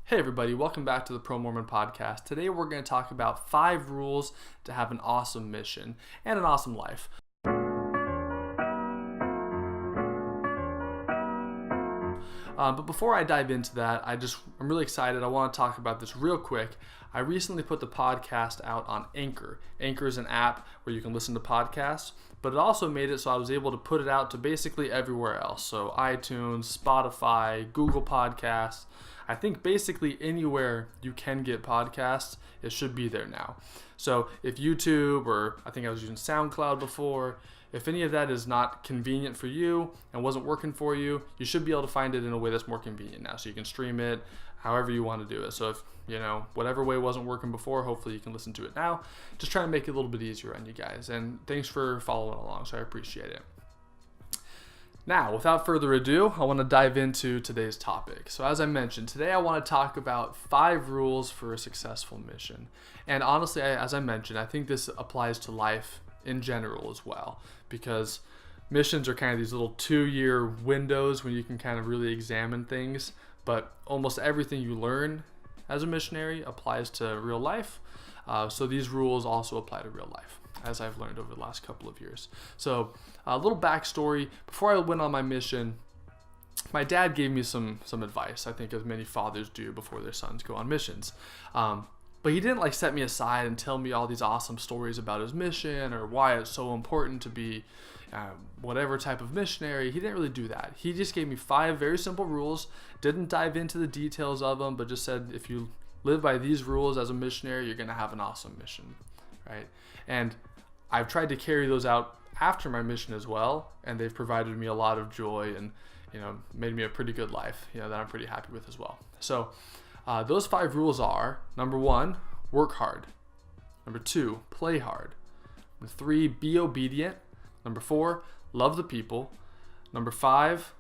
Hey everybody, welcome back to the Pro Mormon podcast. Today we're going to talk about 5 rules to have an awesome mission and an awesome life. But before I dive into that, I'm really excited. I want to talk about this real quick. I recently put the podcast out on Anchor. Anchor is an app where you can listen to podcasts, but it also made it so I was able to put it out to basically everywhere else. So iTunes, Spotify, Google Podcasts. I think basically anywhere you can get podcasts, it should be there now. So if YouTube, or I think I was using SoundCloud before, if any of that is not convenient for you and wasn't working for you, you should be able to find it in a way that's more convenient now. So you can stream it however you want to do it. So if, whatever way wasn't working before, hopefully you can listen to it now. Just trying to make it a little bit easier on you guys. And thanks for following along, so I appreciate it. Now, without further ado, I want to dive into today's topic. So as I mentioned, today I want to talk about 5 rules for a successful mission. And honestly, as I mentioned, I think this applies to life in general as well, because missions are kind of these little 2-year windows when you can kind of really examine things, but almost everything you learn as a missionary applies to real life. So these rules also apply to real life, as I've learned over the last couple of years. So a little backstory. Before I went on my mission, my dad gave me some advice, I think as many fathers do before their sons go on missions. But he didn't set me aside and tell me all these awesome stories about his mission or why it's so important to be whatever type of missionary. He didn't really do that. He just gave me 5 very simple rules, didn't dive into the details of them, but just said if you live by these rules as a missionary, you're going to have an awesome mission, right? And I've tried to carry those out after my mission as well, and they've provided me a lot of joy and made me a pretty good life that I'm pretty happy with as well. So those 5 rules are: number 1, work hard; number 2, play hard; number 3, be obedient; number 4, love the people; number 5,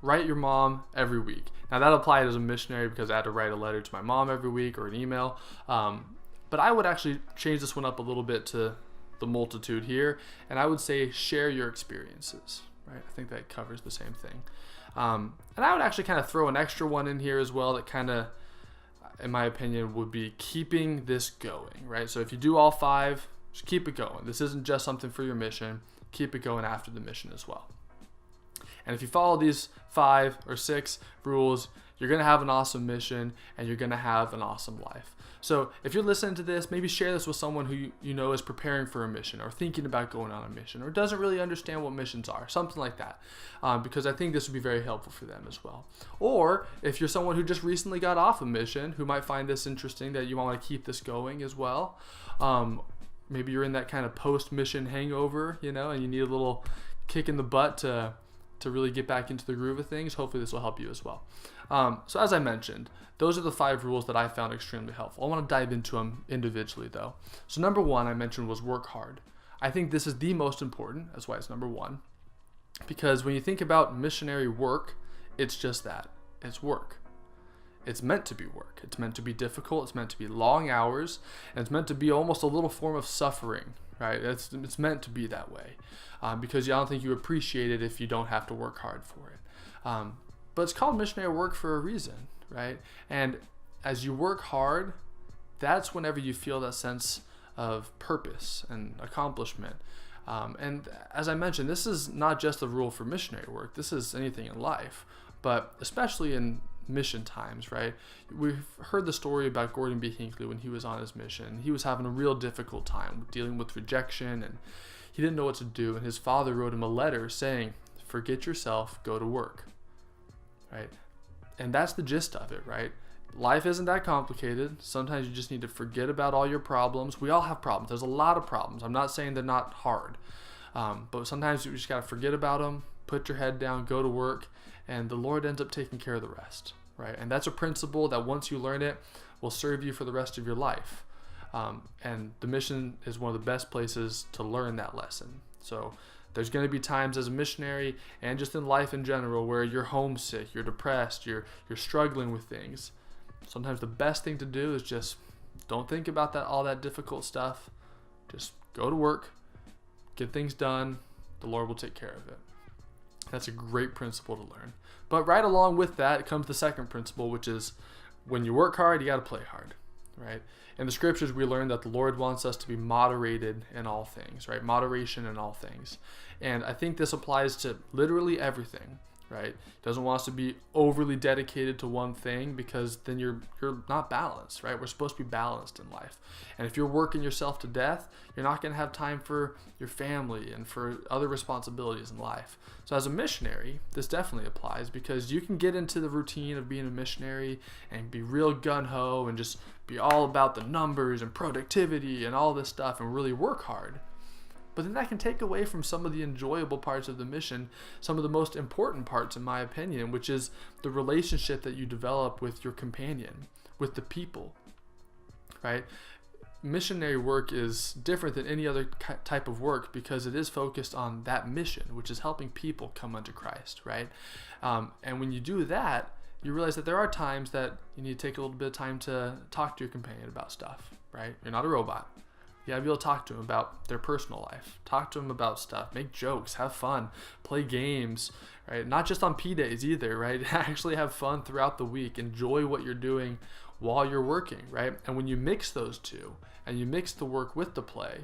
write your mom every week. Now that applied as a missionary because I had to write a letter to my mom every week or an email. But I would actually change this one up a little bit to the multitude here, and I would say share your experiences, right? I think that covers the same thing. And I would actually kind of throw an extra one in here as well that kind of, in my opinion, would be keeping this going, right? So if you do all 5, just keep it going. This isn't just something for your mission. Keep it going after the mission as well. And if you follow these 5 or 6 rules, you're going to have an awesome mission and you're going to have an awesome life. So if you're listening to this, maybe share this with someone who you know is preparing for a mission or thinking about going on a mission or doesn't really understand what missions are, something like that, because I think this would be very helpful for them as well. Or if you're someone who just recently got off a mission who might find this interesting, that you want to keep this going as well. Maybe you're in that kind of post-mission hangover, and you need a little kick in the butt to really get back into the groove of things. Hopefully this will help you as well. So as I mentioned, those are the 5 rules that I found extremely helpful. I want to dive into them individually though. So number 1 I mentioned was work hard. I think this is the most important. That's why it's number 1. Because when you think about missionary work, it's just that. It's work. It's meant to be work. It's meant to be difficult. It's meant to be long hours. And it's meant to be almost a little form of suffering, right? It's meant to be that way. Because I don't think you appreciate it if you don't have to work hard for it. But it's called missionary work for a reason, right? And as you work hard, that's whenever you feel that sense of purpose and accomplishment. And as I mentioned, this is not just a rule for missionary work. This is anything in life, but especially in mission times, right? We've heard the story about Gordon B. Hinckley when he was on his mission. He was having a real difficult time dealing with rejection, and he didn't know what to do. And his father wrote him a letter saying, "Forget yourself, go to work." Right? And that's the gist of it, right? Life isn't that complicated. Sometimes you just need to forget about all your problems. We all have problems. There's a lot of problems. I'm not saying they're not hard. But sometimes you just got to forget about them, put your head down, go to work, and the Lord ends up taking care of the rest, right? And that's a principle that once you learn it will serve you for the rest of your life. And the mission is one of the best places to learn that lesson. So there's going to be times as a missionary and just in life in general where you're homesick, you're depressed, you're struggling with things. Sometimes the best thing to do is just don't think about all that difficult stuff. Just go to work, get things done. The Lord will take care of it. That's a great principle to learn. But right along with that comes the second principle, which is when you work hard, you got to play hard, right? In the scriptures, we learn that the Lord wants us to be moderated in all things, right? Moderation in all things. And I think this applies to literally everything, right? He doesn't want us to be overly dedicated to one thing, because then you're not balanced, right? We're supposed to be balanced in life. And if you're working yourself to death, you're not going to have time for your family and for other responsibilities in life. So as a missionary, this definitely applies, because you can get into the routine of being a missionary and be real gung-ho and just be all about the numbers and productivity and all this stuff and really work hard. But then that can take away from some of the enjoyable parts of the mission, some of the most important parts, in my opinion, which is the relationship that you develop with your companion, with the people, right? Missionary work is different than any other type of work, because it is focused on that mission, which is helping people come unto Christ, right? And when you do that, you realize that there are times that you need to take a little bit of time to talk to your companion about stuff, right? You're not a robot. You gotta be able to talk to them about their personal life. Talk to them about stuff. Make jokes. Have fun. Play games, right? Not just on P days either, right? Actually have fun throughout the week. Enjoy what you're doing while you're working, right? And when you mix those two, and you mix the work with the play,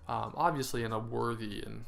obviously in a worthy and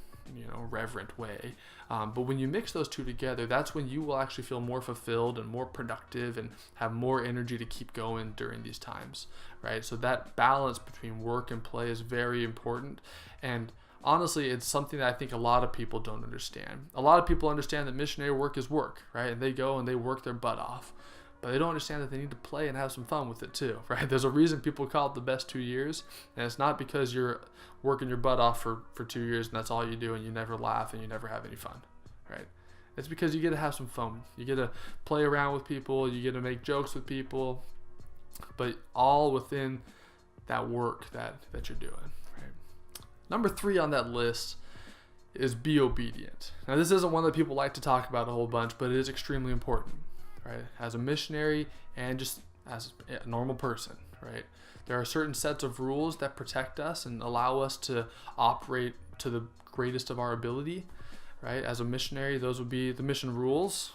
reverent way, but when you mix those two together, that's when you will actually feel more fulfilled and more productive and have more energy to keep going during these times, right? So that balance between work and play is very important. And honestly, it's something that I think a lot of people don't understand. A lot of people understand that missionary work is work, right? And they go and they work their butt off, but they don't understand that they need to play and have some fun with it too, right? There's a reason people call it the best 2 years, and it's not because you're working your butt off for 2 years and that's all you do and you never laugh and you never have any fun, right? It's because you get to have some fun. You get to play around with people, you get to make jokes with people, but all within that work that you're doing, right? Number 3 on that list is be obedient. Now, this isn't one that people like to talk about a whole bunch, but it is extremely important, right? As a missionary and just as a normal person, right? There are certain sets of rules that protect us and allow us to operate to the greatest of our ability, right? As a missionary, those would be the mission rules.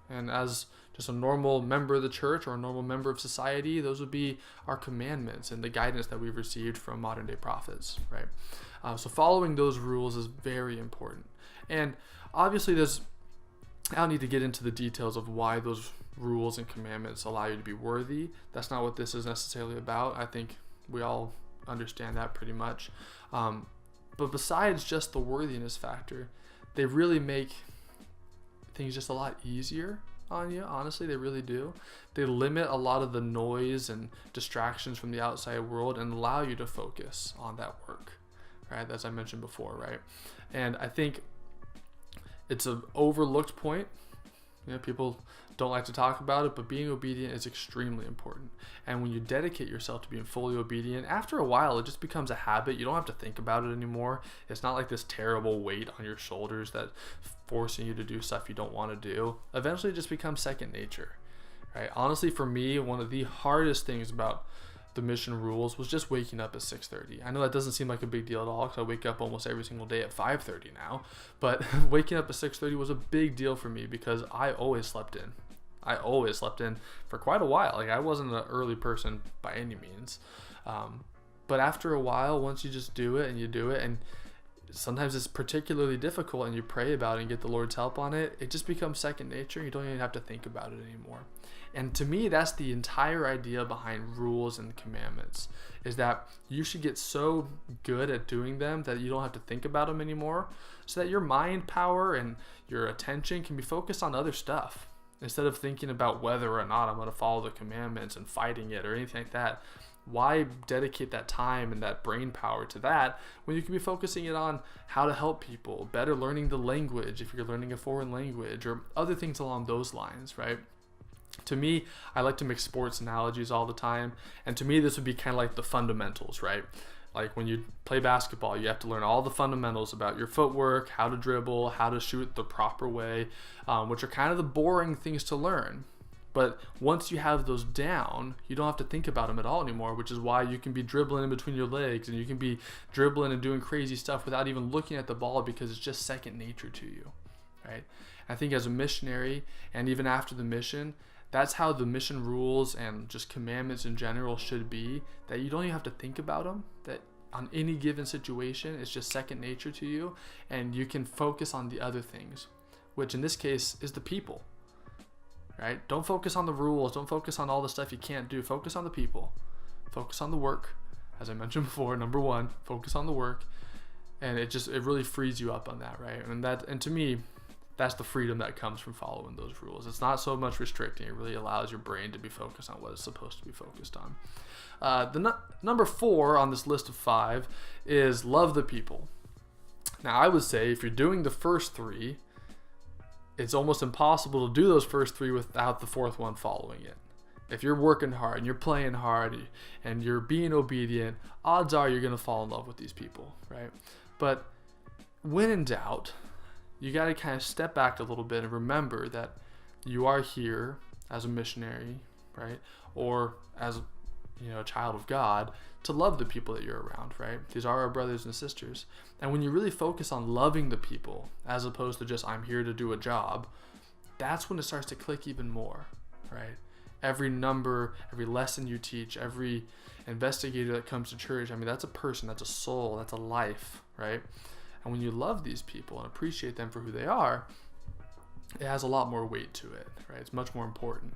And as just a normal member of the church or a normal member of society, those would be our commandments and the guidance that we've received from modern day prophets, right? So following those rules is very important. And obviously I don't need to get into the details of why those rules and commandments allow you to be worthy. That's not what this is necessarily about. I think we all understand that pretty much. But besides just the worthiness factor, they really make things just a lot easier on you. Honestly, they really do. They limit a lot of the noise and distractions from the outside world and allow you to focus on that work, right? As I mentioned before, right? And I think it's an overlooked point. People don't like to talk about it, but being obedient is extremely important. And when you dedicate yourself to being fully obedient, after a while, it just becomes a habit. You don't have to think about it anymore. It's not like this terrible weight on your shoulders that's forcing you to do stuff you don't want to do. Eventually, it just becomes second nature, right? Honestly, for me, one of the hardest things about the mission rules was just waking up at 6:30. I know that doesn't seem like a big deal at all, because I wake up almost every single day at 5:30 now, but waking up at 6:30 was a big deal for me because I always slept in. I always slept in for quite a while. Like, I wasn't an early person by any means, but after a while, once you just do it and you do it, and sometimes it's particularly difficult and you pray about it and get the Lord's help on it, it just becomes second nature. You don't even have to think about it anymore. And to me, that's the entire idea behind rules and commandments, is that you should get so good at doing them that you don't have to think about them anymore, so that your mind power and your attention can be focused on other stuff. Instead of thinking about whether or not I'm going to follow the commandments and fighting it or anything like that, why dedicate that time and that brain power to that when you can be focusing it on how to help people, better learning the language if you're learning a foreign language, or other things along those lines, right? To me, I like to make sports analogies all the time, and to me this would be kind of like the fundamentals, right? Like when you play basketball, you have to learn all the fundamentals about your footwork, how to dribble, how to shoot the proper way, which are kind of the boring things to learn. But once you have those down, you don't have to think about them at all anymore, which is why you can be dribbling in between your legs and you can be dribbling and doing crazy stuff without even looking at the ball, because it's just second nature to you, right? I think as a missionary, and even after the mission, that's how the mission rules and just commandments in general should be, that you don't even have to think about them, that on any given situation, it's just second nature to you, and you can focus on the other things, which in this case is the people, right? Don't focus on the rules. Don't focus on all the stuff you can't do. Focus on the people. Focus on the work. As I mentioned before, number one, focus on the work. And it really frees you up on that, right? And to me, that's the freedom that comes from following those rules. It's not so much restricting. It really allows your brain to be focused on what it's supposed to be focused on. Number 4 on this list of 5 is love the people. Now, I would say if you're doing the first 3, it's almost impossible to do those first 3 without the 4th one following it. If you're working hard and you're playing hard and you're being obedient, odds are you're going to fall in love with these people, right? But when in doubt, you got to kind of step back a little bit and remember that you are here as a missionary, right? Or as a child of God, to love the people that you're around, right? These are our brothers and sisters. And when you really focus on loving the people, as opposed to just, I'm here to do a job, that's when it starts to click even more, right? Every number, every lesson you teach, every investigator that comes to church, that's a person, that's a soul, that's a life, right? And when you love these people and appreciate them for who they are, it has a lot more weight to it, right? It's much more important.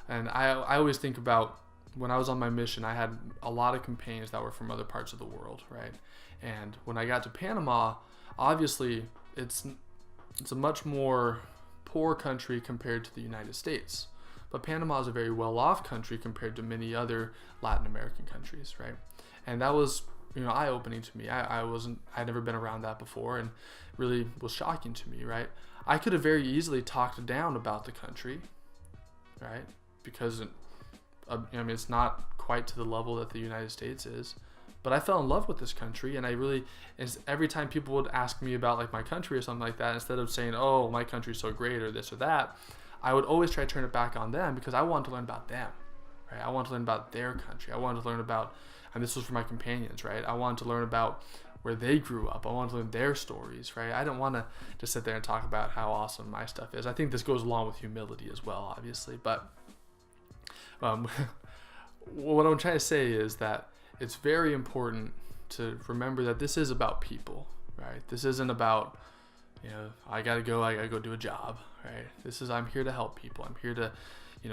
And I always think about when I was on my mission, I had a lot of companions that were from other parts of the world, right? And when I got to Panama, obviously it's a much more poor country compared to the United States. But Panama is a very well-off country compared to many other Latin American countries, right? And that was, eye-opening to me. I'd never been around that before, and really was shocking to me, right? I could have very easily talked down about the country, right? Because it's not quite to the level that the United States is. But I fell in love with this country, and every time people would ask me about like my country or something like that, instead of saying, oh, my country's so great or this or that, I would always try to turn it back on them because I wanted to learn about them, right? I wanted to learn about their country. I wanted to learn about, and this was for my companions, right? I wanted to learn about where they grew up. I wanted to learn their stories, right? I didn't want to just sit there and talk about how awesome my stuff is. I think this goes along with humility as well, obviously. But what I'm trying to say is that it's very important to remember that this is about people, right? This isn't about, I gotta go do a job, right? I'm here to help people. I'm here to,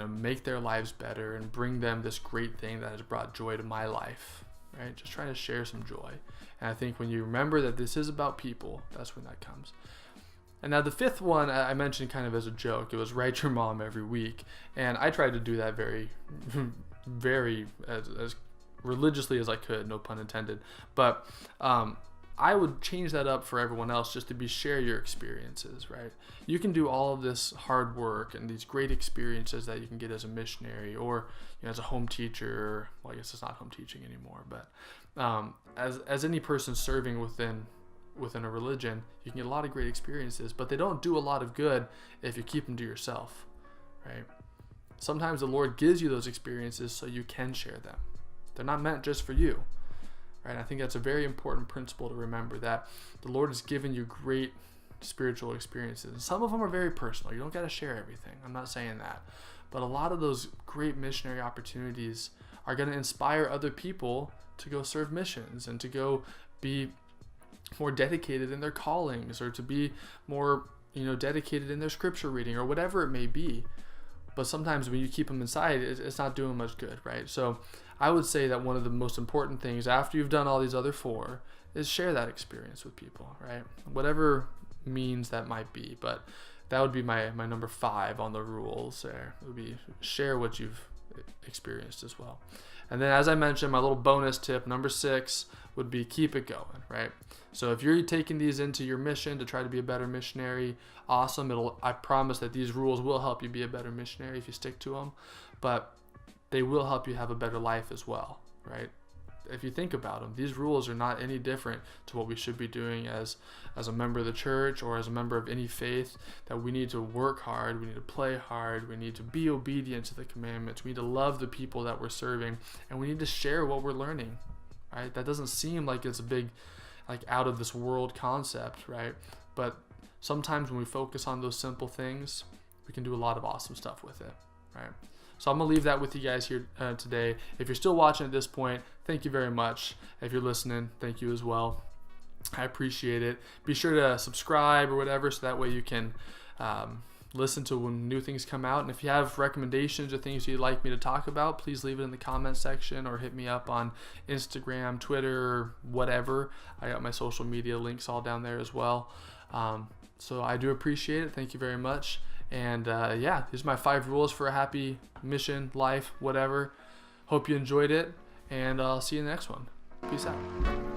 make their lives better and bring them this great thing that has brought joy to my life, right? Just trying to share some joy. And I think when you remember that this is about people, that's when that comes. And now the 5th one I mentioned kind of as a joke. It was write your mom every week. And I tried to do that very, very as religiously as I could, no pun intended. But I would change that up for everyone else just to share your experiences, right? You can do all of this hard work and these great experiences that you can get as a missionary or as a home teacher. Well, I guess it's not home teaching anymore, but as any person serving within a religion, you can get a lot of great experiences, but they don't do a lot of good if you keep them to yourself, right? Sometimes the Lord gives you those experiences so you can share them. They're not meant just for you. Right? I think that's a very important principle to remember, that the Lord has given you great spiritual experiences. And some of them are very personal. You don't got to share everything. I'm not saying that. But a lot of those great missionary opportunities are going to inspire other people to go serve missions and to go be more dedicated in their callings, or to be more, dedicated in their scripture reading, or whatever it may be. But sometimes when you keep them inside, it's not doing much good, right? So I would say that one of the most important things after you've done all these other 4 is share that experience with people, right? Whatever means that might be. But that would be my number 5 on the rules there. It would be share what you've experienced as well. And then, as I mentioned, my little bonus tip, number 6, would be keep it going, right? So if you're taking these into your mission to try to be a better missionary, awesome. I promise that these rules will help you be a better missionary if you stick to them, but they will help you have a better life as well, right? If you think about them, these rules are not any different to what we should be doing as a member of the church or as a member of any faith, that we need to work hard, we need to play hard, we need to be obedient to the commandments, we need to love the people that we're serving, and we need to share what we're learning, right? That doesn't seem like it's a big, out of this world concept, right? But sometimes when we focus on those simple things, we can do a lot of awesome stuff with it. right? So I'm going to leave that with you guys here today. If you're still watching at this point, thank you very much. If you're listening, thank you as well. I appreciate it. Be sure to subscribe or whatever, so that way you can listen to when new things come out. And if you have recommendations or things you'd like me to talk about, please leave it in the comment section or hit me up on Instagram, Twitter, whatever. I got my social media links all down there as well. So I do appreciate it. Thank you very much. And yeah, here's my 5 rules for a happy mission, life, whatever. Hope you enjoyed it, and I'll see you in the next one. Peace out.